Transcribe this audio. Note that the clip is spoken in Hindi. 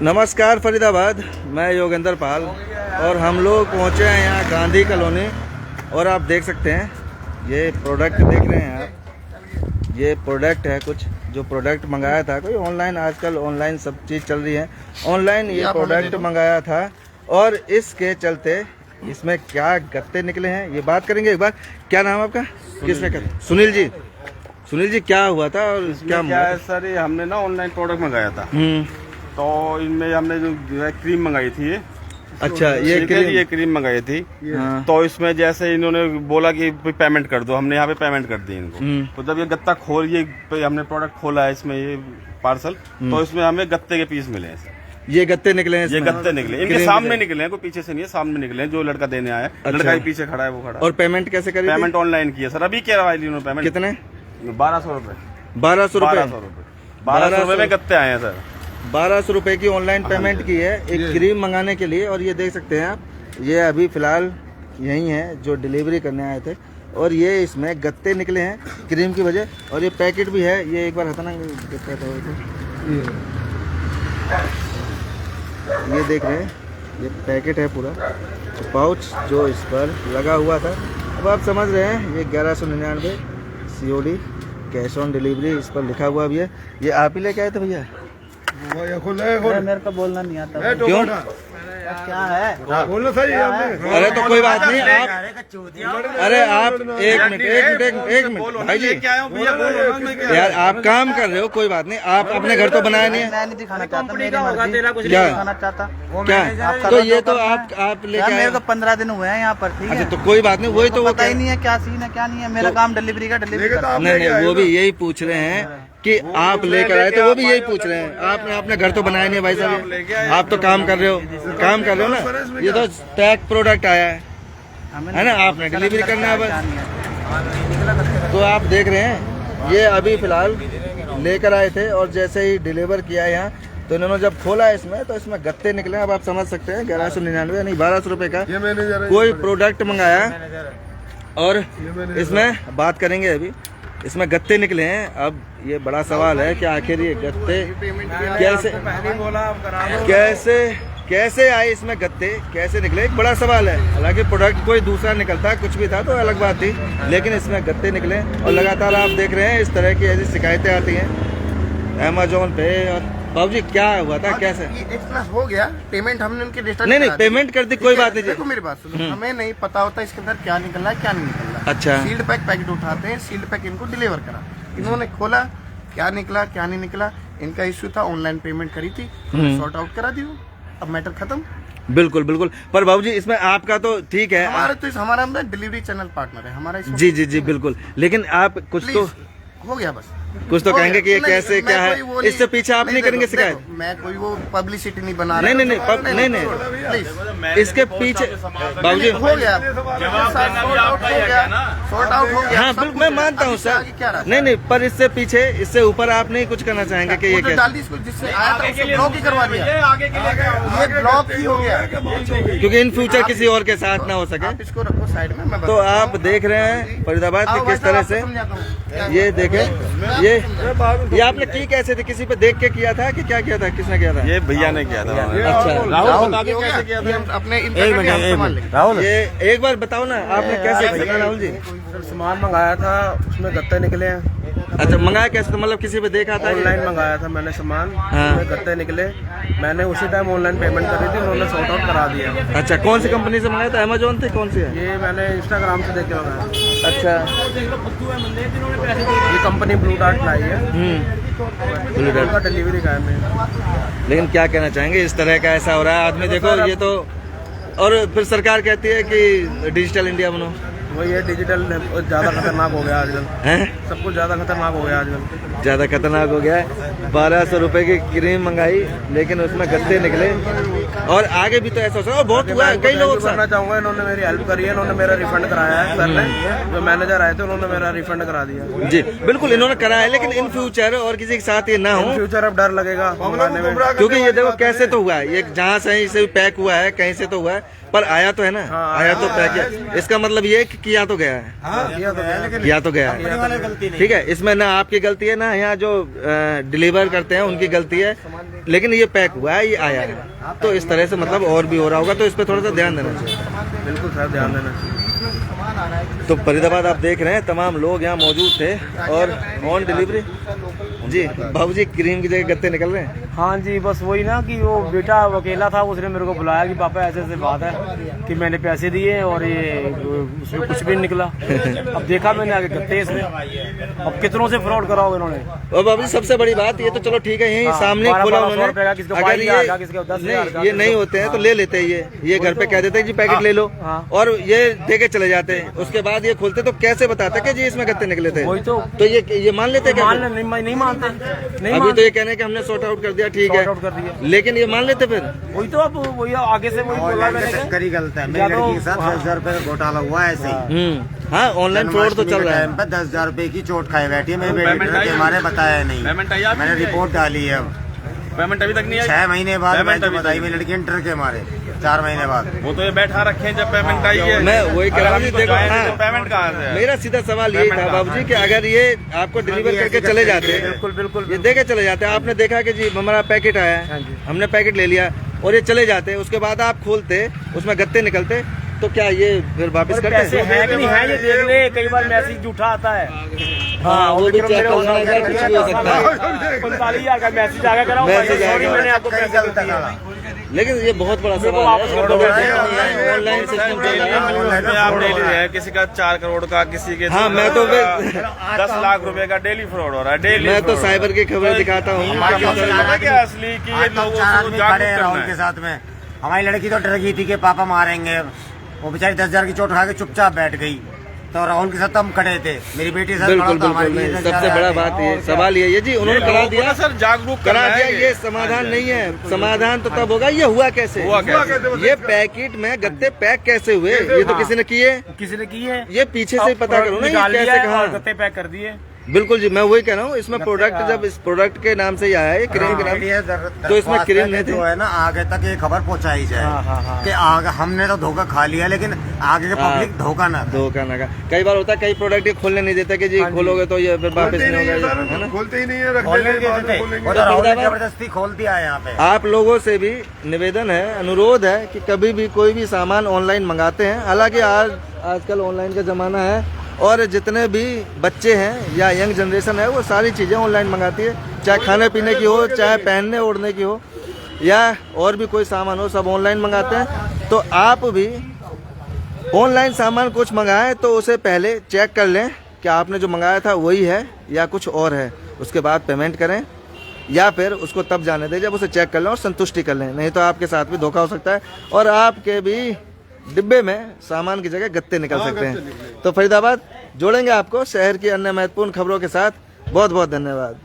नमस्कार फरीदाबाद, मैं योगेंद्र पाल और हम लोग पहुंचे हैं यहाँ गांधी कॉलोनी। और आप देख सकते हैं ये प्रोडक्ट देख रहे हैं आप, ये प्रोडक्ट है कुछ जो प्रोडक्ट मंगाया था कोई ऑनलाइन। आजकल ऑनलाइन सब चीज़ चल रही है, ऑनलाइन ये प्रोडक्ट मंगाया था और इसके चलते इसमें क्या गत्ते निकले हैं ये बात करेंगे एक बार। क्या नाम आपका? किसने कर? सुनील जी। सुनील जी, क्या हुआ था और क्या है सर? ये हमने ना ऑनलाइन प्रोडक्ट मंगाया था, तो इनमें हमने जो क्रीम मंगाई थी। अच्छा, ये क्रीम मंगाई थी। हाँ। तो इसमें जैसे इन्होंने बोला कि पेमेंट कर दो, हमने यहाँ पे पेमेंट कर दी इनको। तो जब ये गत्ता हमने प्रोडक्ट खोला है इसमें ये पार्सल, तो इसमें हमें गत्ते के पीस मिले हैं। ये गत्ते निकले हैं? ये गत्ते निकले, इनके सामने निकले हैं, कोई पीछे से नहीं है, सामने निकले हैं। जो लड़का देने आया, लड़का ही पीछे खड़ा है, वो खड़ा। और पेमेंट कैसे करी? पेमेंट ऑनलाइन किया सर, अभी क्या इन्होंने पेमेंट। कितने? 1200 रुपए। 1200 रुपए? 1200 रुपए में गत्ते आए हैं सर। 1200 रुपए की ऑनलाइन पेमेंट की है एक क्रीम मंगाने के लिए। और ये देख सकते हैं आप, ये अभी फिलहाल यही है जो डिलीवरी करने आए थे और ये इसमें गत्ते निकले हैं क्रीम की वजह। और ये पैकेट भी है, ये एक बार हटाना। ये देख रहे हैं, ये पैकेट है पूरा, पाउच जो इस पर लगा हुआ था। अब आप समझ रहे हैं, ये 1199 COD कैश ऑन डिलीवरी इस पर लिखा हुआ भी है। ये आप ही लेके आए थे भैया? मेरे को बोलना नहीं आता। क्यों? क्या है बोलना सही है। अरे तो कोई बात नहीं, आप अरे आप एक मिनट भाई जी, यार आप काम कर रहे हो, कोई बात नहीं। आप अपने घर तो बनाया नहीं है? मैं नहीं दिखाना चाहता, मेरी मर्जी। क्या दिखाना चाहता क्या? तो ये तो आप लेके आए। मेरे को 15 दिन हुए हैं यहाँ पर, ठीक है? अच्छा, तो कोई बात नहीं, वही तो वो पता ही नहीं है क्या सीन है क्या नहीं है। मेरा काम डिलीवरी का डिलीवरी। नहीं, वो भी यही पूछ रहे हैं कि आप लेकर आए, तो वो भी यही पूछ रहे हैं। आपने अपने घर तो बनाया नहीं है भाई साहब, आप तो काम कर रहे हो ना। ये तो पैक प्रोडक्ट आया है ना, आपने डिलीवरी करना है बस। तो आप देख रहे हैं, ये अभी फिलहाल लेकर आए थे और जैसे ही डिलीवर किया यहाँ, तो इन्होंने जब खोला इसमें तो इसमें गत्ते निकले। अब आप समझ सकते हैं 1199 नहीं 1200 रुपए का कोई प्रोडक्ट मंगाया और इसमें बात करेंगे अभी, इसमें गत्ते निकले हैं। अब ये बड़ा सवाल है कि आखिर ये गत्ते कैसे आए, इसमें गत्ते कैसे निकले, एक बड़ा सवाल है। हालांकि प्रोडक्ट कोई दूसरा निकलता, कुछ भी था तो अलग बात थी, लेकिन इसमें गत्ते निकले। और लगातार आप देख रहे हैं इस तरह की ऐसी शिकायतें आती हैं अमेजोन पे। और बाबू जी, क्या हुआ था, कैसे? हो गया पेमेंट, हमने उनके रजिस्टर नहीं पेमेंट कर दी, कोई बात नहीं। देखो मेरी बात सुनो, हमें नहीं पता होता इसके अंदर क्या निकल रहा है क्या नहीं निकल रहा। अच्छा, सील्ड पैकेट उठाते हैं, सील्ड पैक इनको डिलीवर करा, इन्होंने खोला, क्या निकला क्या नहीं निकला, इनका इश्यू था। ऑनलाइन पेमेंट करी थी, सॉर्ट आउट करा दी, अब मैटर खत्म। बिल्कुल। पर बाबूजी, इसमें आपका तो ठीक है, हमारा डिलीवरी चैनल पार्टनर है हमारा। जी बिल्कुल, लेकिन आप कुछ तो हो गया, बस कुछ तो कहेंगे कि ये कैसे क्या है, इससे पीछे आप नहीं करेंगे शिकायत? मैं कोई वो पब्लिसिटी नहीं बना रहा। नहीं, इसके पीछे बाबूजी हो गया, सॉर्ट आउट हो गया। हाँ बिल्कुल, मैं मानता हूँ सर। नहीं, पर इससे पीछे, इससे ऊपर आप नहीं कुछ करना चाहेंगे कि ये क्या? जिससे आया था उसको ब्लॉक ही करवा दिया, ये ब्लॉक ही हो गया, क्योंकि इन फ्यूचर किसी और के साथ ना हो सके। इसको रखो साइड में। तो आप देख रहे हैं फरीदाबाद में किस तरह से, ये देखें, ये आपने की कैसे थे? किसी पे देख के किया था कि क्या किया था? किसने किया था? ये भैया ने किया था। अच्छा, राहुल कैसे किया था? अपने राहुल, ये एक बार बताओ ना, आपने कैसे किया राहुल जी? सामान मंगाया था, उसमें गत्ते निकले हैं। अच्छा, मंगाया कैसे? तो मतलब किसी पे देखा था? ऑनलाइन मंगाया था मैंने सामान, गत्ते निकले। मैंने उसी टाइम ऑनलाइन पेमेंट करी थी, उन्होंने सॉर्ट आउट करा दिया। अच्छा, कौन सी कंपनी से मंगाया था? अमेजोन थी? कौन सी है? ये मैंने इंस्टाग्राम से देख के मंगाया। अच्छा, ये कंपनी ब्लू डार्ट लाई है। ब्लू डार्ट का डिलीवरी का है। लेकिन क्या कहना चाहेंगे, इस तरह का ऐसा हो रहा है? आदमी देखो ये तो, और फिर सरकार कहती है कि डिजिटल इंडिया बनो। वही है, डिजिटल ज्यादा खतरनाक हो गया आजकल है, सब कुछ ज्यादा खतरनाक हो गया आजकल, ज्यादा खतरनाक हो गया है। 1200 रुपए की क्रीम मंगाई, लेकिन उसमें गत्ते निकले। और आगे भी तो ऐसा हो सकता है, बहुत हुआ है कई लोगों के साथ। चाहूंगा, इन्होंने मेरी हेल्प करी है, इन्होंने मेरा रिफंड कराया है। सर ने, जो मैनेजर आए थे, उन्होंने मेरा रिफंड करा दिया। जी बिल्कुल, इन्होंने कराया है, लेकिन इन फ्यूचर और किसी के साथ ये ना हो। फ्यूचर अब डर लगेगा, क्योंकि ये देखो कैसे तो हुआ है, ये जहाँ से पैक हुआ है, कहीं से तो हुआ है, पर आया तो है ना, आया तो पैक। इसका मतलब ये है कि किया तो गया है, किया तो गया है, ठीक है। इसमें ना आपकी गलती है ना यहाँ जो डिलीवर करते हैं उनकी गलती है, लेकिन ये पैक हुआ है, ये आया है। तो इस तरह से मतलब और भी हो रहा होगा, तो इस पर थोड़ा सा ध्यान देना चाहिए। बिल्कुल सर, ध्यान देना चाहिए। तो फरीदाबाद आप देख रहे हैं तमाम लोग यहाँ मौजूद थे और ऑन डिलीवरी। जी बाबूजी, क्रीम की जगह गत्ते निकल रहे हैं। हाँ जी, बस वही ना कि वो बेटा अकेला था, उसने मेरे को बुलाया कि पापा ऐसे ऐसे बात है कि मैंने पैसे दिए और ये उसमें कुछ भी नहीं निकला। अब देखा मैंने आगे गत्ते इसमें, अब कितनों से फ्रॉड कराओगे इन्होंने। और बाबूजी सबसे बड़ी बात ये तो चलो ठीक है, यहीं सामने खोला उन्होंने। अगर ये नहीं होते हैं तो ले लेते हैं, ये घर पे कह देते हैं जी पैकेट ले लो और ये दे के चले जाते हैं। उसके बाद ये खोलते तो कैसे बताते कि जी इसमें गत्ते निकले थे। वही तो ये मान लेते क्या? नहीं मानते, नहीं अभी तो ये कहने कि हमने सॉर्ट आउट कर दिया, ठीक है, आउट कर दिया, लेकिन ये मान लेते फिर। वही तो अब वही आगे से वही बोला मैंने, करी गलत है। मेरी लड़की के साथ 10,000 रुपए का घोटाला हुआ है ऐसे ही। हाँ, ऑनलाइन फ्रॉड तो चल रहा है। 10,000 रुपए की चोट खाई बैठी है, मेरे बेटे के हमारे बताया नहीं, मैंने रिपोर्ट डाली है। पेमेंट अभी तक नहीं आई। 6 महीने बाद मैंने बताई, मेरी लड़की इंटर के मारे 4 महीने बाद। वो तो ये बैठा रखे हैं, जब पेमेंट आई है। मैं वही कह रहा हूँ, देखो हाँ, पेमेंट कहाँ से है? मेरा सीधा सवाल ये था बाबूजी कि अगर ये आपको डिलीवर करके चले जाते, बिल्कुल ये दे के चले जाते, आपने देखा कि जी हमारा पैकेट आया है, हमने पैकेट ले लिया और ये चले जाते, उसके बाद आप खोलते उसमें गत्ते निकलते, तो क्या ये फिर वापस करते? पैसे है कि नहीं है ये देख ले, कई बार मैसेज झूठा आता है। हाँ, वो भी चेक करना है, कुछ भी हो सकता है। 45,000 का मैसेज आ गया, मैसेज आ सॉरी गया। मैंने आपको पैसे दिए। लेकिन ये बहुत बड़ा सवाल है, ऑनलाइन सिस्टम चल रहा है। आप डेली है, किसी का 4 करोड़ का, किसी के हाँ, मैं तो 10 लाख रुपए का डेली फ्रॉड हो रहा है। डेली मैं तो साइबर की खबरें दिखाता हूँ। क्या असली की ये लोगों को खड़े हैं राहुल जागरूक के साथ में। हमारी लड़की तो डर गई थी कि पापा मारेंगे, वो बेचारी 10,000 की चोट खा के चुपचाप बैठ गई। तो राहुल के साथ हम खड़े थे, मेरी बेटी के साथ बिल्कुल खड़ा था, हमारे बिल्कुल लिए नहीं, सबसे बड़ा बात ये सवाल ये जी उन्होंने करा दिया सर, जागरूक करा दिया, ये समाधान नहीं है। समाधान तो तब होगा, ये हुआ कैसे, ये पैकेट में गत्ते पैक कैसे हुए, ये तो किसी ने किए, किसी ने की है, ये पीछे से पता करो ना, ये कैसे कहा। गत्ते पैक कर दिए। बिल्कुल जी, मैं वही कह रहा हूँ, इसमें प्रोडक्ट जब इस प्रोडक्ट के नाम से ही आया है, क्रीम के नाम, तो इसमें क्रीम नहीं थी। जो है ना, आगे तक ये खबर पहुंचाई जाए कि आगे हमने तो धोखा खा लिया, लेकिन आगे के पब्लिक धोखा ना का। कई बार होता है, कई प्रोडक्ट ये खोलने नहीं देते कि जी खोलोगे तो ये फिर वापस नहीं होगा, है ना। खोलते ही नहीं है, जबरदस्ती खोल दिया है यहाँ पे। आप लोगों से भी निवेदन है, अनुरोध है कि कभी भी कोई भी सामान ऑनलाइन मंगाते हैं, हालांकि आजकल ऑनलाइन का ज़माना है और जितने भी बच्चे हैं या यंग जनरेशन है वो सारी चीज़ें ऑनलाइन मंगाती है, चाहे खाने पीने की हो, चाहे पहनने ओढ़ने की हो, या और भी कोई सामान हो, सब ऑनलाइन मंगाते हैं। तो आप भी ऑनलाइन सामान कुछ मंगाएं तो उसे पहले चेक कर लें कि आपने जो मंगाया था वही है या कुछ और है, उसके बाद पेमेंट करें, या फिर उसको तब जाने दें जब उसे चेक कर लें और संतुष्टि कर लें, नहीं तो आपके साथ भी धोखा हो सकता है और आपके भी डिब्बे में सामान की जगह गत्ते निकल सकते हैं। तो फरीदाबाद जोड़ेंगे आपको शहर की अन्य महत्वपूर्ण खबरों के साथ। बहुत बहुत धन्यवाद।